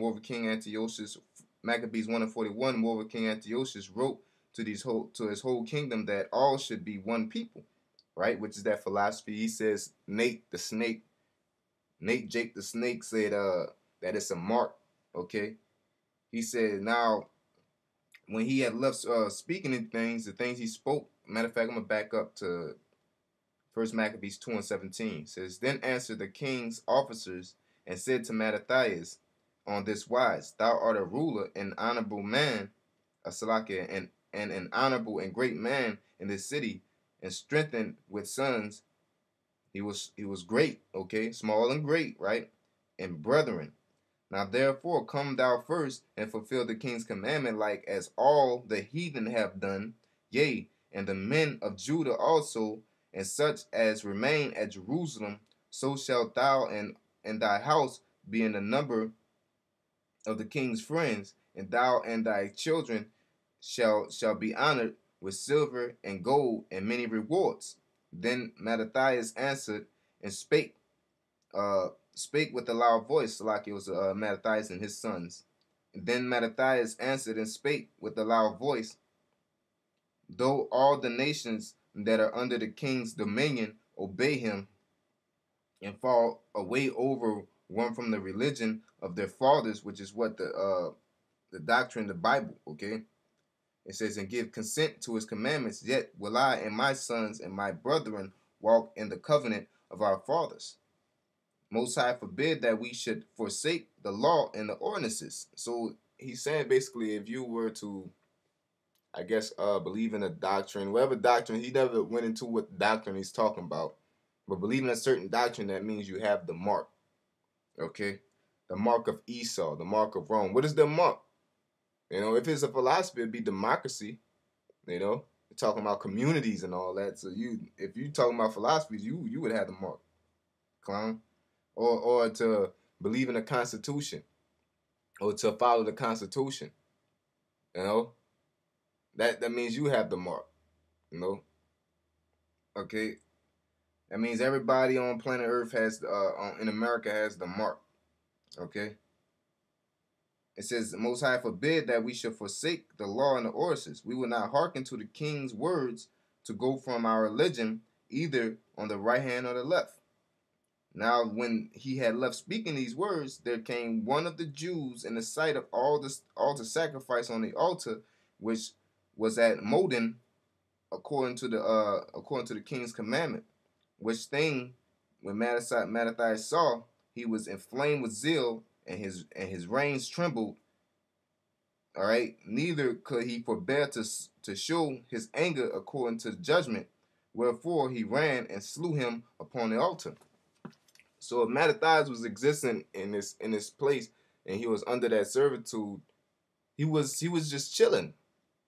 moreover King Antiochus, Maccabees 1:41, moreover King Antiochus wrote to his whole kingdom that all should be one people, right? Which is that philosophy. He says Nate Jake the Snake said that it's a mark. Okay. He said now when he had left speaking in things, the things he spoke. Matter of fact, I'm gonna back up to First Maccabees 2:17. It says, then answered the king's officers and said to Mattathias on this wise, thou art a ruler and honorable man, a Salakia, and an honorable and great man in this city, and strengthened with sons. He was great, okay, small and great, right? And brethren. Now therefore come thou first and fulfill the king's commandment, like as all the heathen have done, yea, and the men of Judah also, and such as remain at Jerusalem, so shalt thou and thy house be in the number of the king's friends, and thou and thy children shall be honored with silver and gold and many rewards. Then Mattathias answered and spake with a loud voice, like it was Mattathias and his sons. And then Mattathias answered and spake with a loud voice, though all the nations that are under the king's dominion obey him and fall away over one from the religion of their fathers, which is what the doctrine of the Bible, okay? It says, and give consent to his commandments, yet will I and my sons and my brethren walk in the covenant of our fathers. Most High forbid that we should forsake the law and the ordinances. So he's saying basically, if you were to, I guess, believe in a doctrine, whatever doctrine, he never went into what doctrine he's talking about, but believing a certain doctrine, that means you have the mark, okay? The mark of Esau, the mark of Rome. What is the mark? You know, if it's a philosophy, it'd be democracy. You know, we're talking about communities and all that. So if you talking about philosophies, you would have the mark, clown, or to believe in the Constitution, or to follow the Constitution. You know, that means you have the mark. You know, okay. That means everybody on planet Earth has in America has the mark. Okay. It says, Most High forbid that we should forsake the law and the ordinances. We will not hearken to the king's words to go from our religion, either on the right hand or the left. Now, when he had left speaking these words, there came one of the Jews in the sight of all the altar sacrifice on the altar, which was at Modin, according to the king's commandment. Which thing, when Mattathias saw, he was inflamed with zeal, and his reins trembled. All right, neither could he forbear to show his anger according to judgment. Wherefore he ran and slew him upon the altar. So if Mattathias was existing in this place and he was under that servitude, he was just chilling.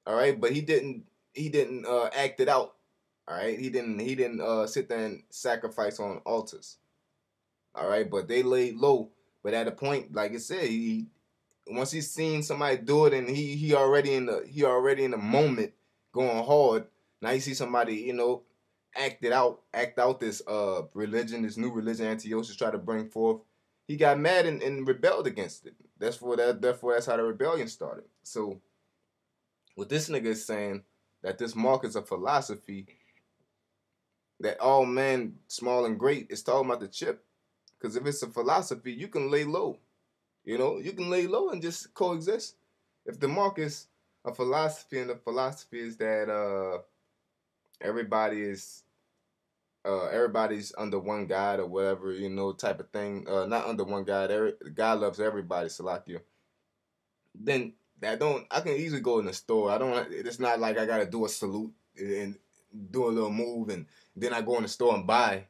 All right, but he didn't act it out. All right, he didn't sit there and sacrifice on altars. All right, but they laid low. But at a point, like I said, once he's seen somebody do it and he already in the moment going hard. Now you see somebody, you know, act out this religion, this new religion Antiochus tried to bring forth. He got mad and rebelled against it. Therefore that's how the rebellion started. So what this nigga is saying, that this mark is a philosophy, that all men, small and great, is talking about the chip. Because if it's a philosophy, you can lay low. You know, you can lay low and just coexist. If the mark is a philosophy, and the philosophy is that everybody's under one God or whatever, you know, type of thing. Not under one God. God loves everybody, Salakia. Then I can easily go in the store. It's not like I gotta do a salute and do a little move and then I go in the store and buy.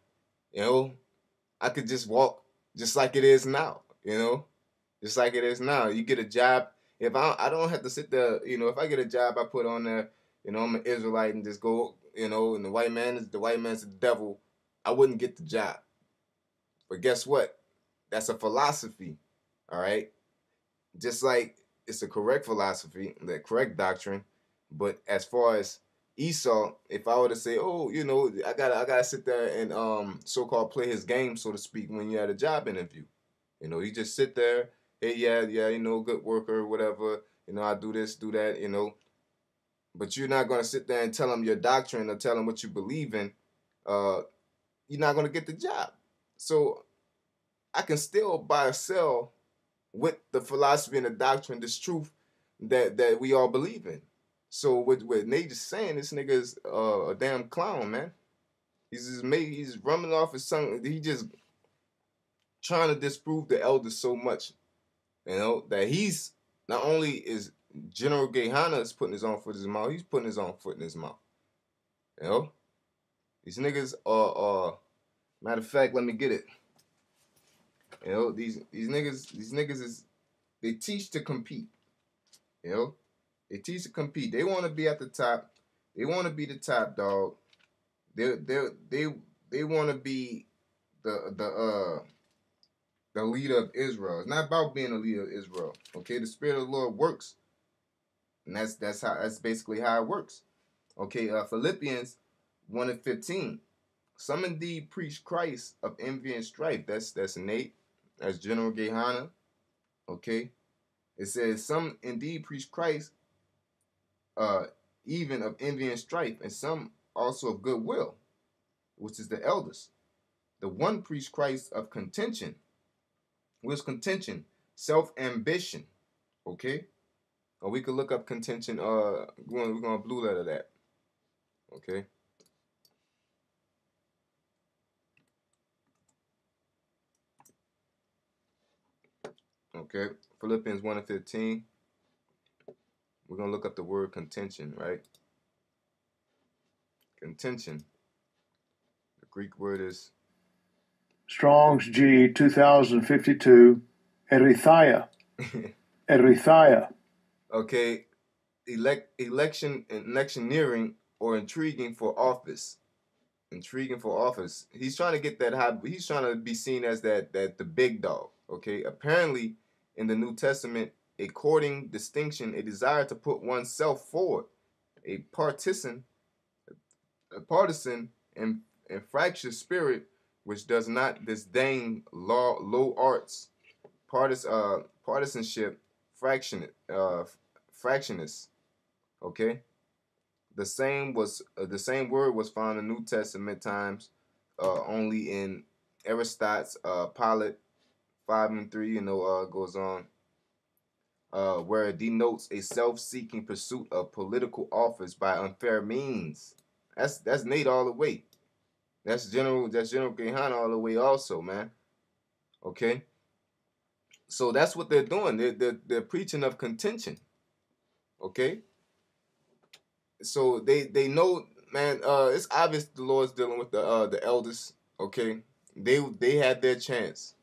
You know, I could just walk just like it is now. You know, just like it is now. You get a job. If I don't have to sit there. You know, if I get a job, I put on there. You know, I'm an Israelite and just go. You know, and the white man's the devil. I wouldn't get the job. But guess what? That's a philosophy. All right. Just like it's a correct philosophy, the correct doctrine. But as far as Esau, if I were to say, oh, you know, I gotta sit there and so-called play his game, so to speak, when you're at a job interview. You know, you just sit there. hey, yeah, good worker, whatever. I do this, do that. But you're not gonna sit there and tell them your doctrine or tell them what you believe in. Uh, you're not gonna get the job. So I can still buy or sell with the philosophy and the doctrine, this truth that we all believe in. So what Nate is saying, this nigga is a damn clown, man. He's running off his son. He just trying to disprove the elders so much, that he's not only is General Gehenna is putting his own foot in his mouth, he's putting his own foot in his mouth. These niggas are matter of fact, let me get it. These niggas is they teach to compete. They teach to compete. They want to be at the top. They want to be the top dog. They want to be the leader of Israel. It's not about being a leader of Israel. Okay, the Spirit of the Lord works, and that's basically how it works. Okay, Philippians 1:15. Some indeed preach Christ of envy and strife. That's Nate. That's General Gehenna. Okay, it says some indeed preach Christ, even of envy and strife, and some also of goodwill, which is the elders. The one preach Christ of contention. What's contention? Self-ambition. Okay? Or we could look up contention. We're gonna blue letter that. Okay? Okay. Philippians 1:15. We're gonna look up the word contention, right? Contention. The Greek word is Strong's G 2052. Erithia. Erithia. Okay. Electioneering or intriguing for office. Intriguing for office. He's trying to get that high. He's trying to be seen as that the big dog. Okay. Apparently, in the New Testament, a courting distinction, a desire to put oneself forward, a partisan and fractious spirit, which does not disdain low arts, partisanship, fractionists. Okay. The same word was found in New Testament times, only in Aristotle's Pilate 5:3. Goes on, where it denotes a self-seeking pursuit of political office by unfair means. That's Nate all the way. That's General Gehenna all the way also, man. Okay. So that's what they're doing. They're preaching of contention. Okay. So they know, man. It's obvious the Lord's dealing with the elders. Okay, they had their chance.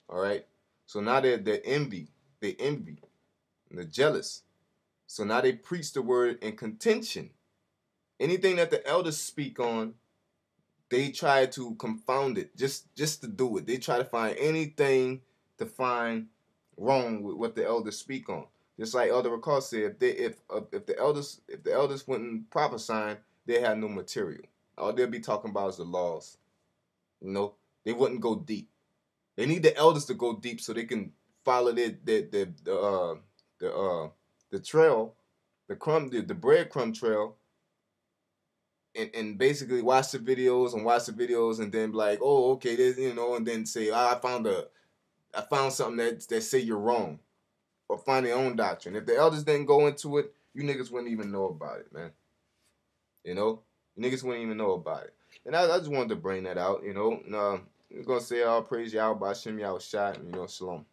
All right. So now they're envy. They envy. And they're jealous. So now they preach the word in contention. Anything that the elders speak on, they try to confound it. Just to do it. They try to find anything to find wrong with what the elders speak on. Just like Elder Recall said, if the elders wouldn't prophesying, they had no material. All they'll be talking about is the laws. They wouldn't go deep. They need the elders to go deep so they can follow the trail, the breadcrumb trail, and basically watch the videos and then be like, oh, okay, this, and then say, I found something that say you're wrong. Or find their own doctrine. If the elders didn't go into it, you niggas wouldn't even know about it, man. You niggas wouldn't even know about it. And I just wanted to bring that out, I'm going to say all praise Yahweh Ba'Shem Yahweh Shai, Shalom.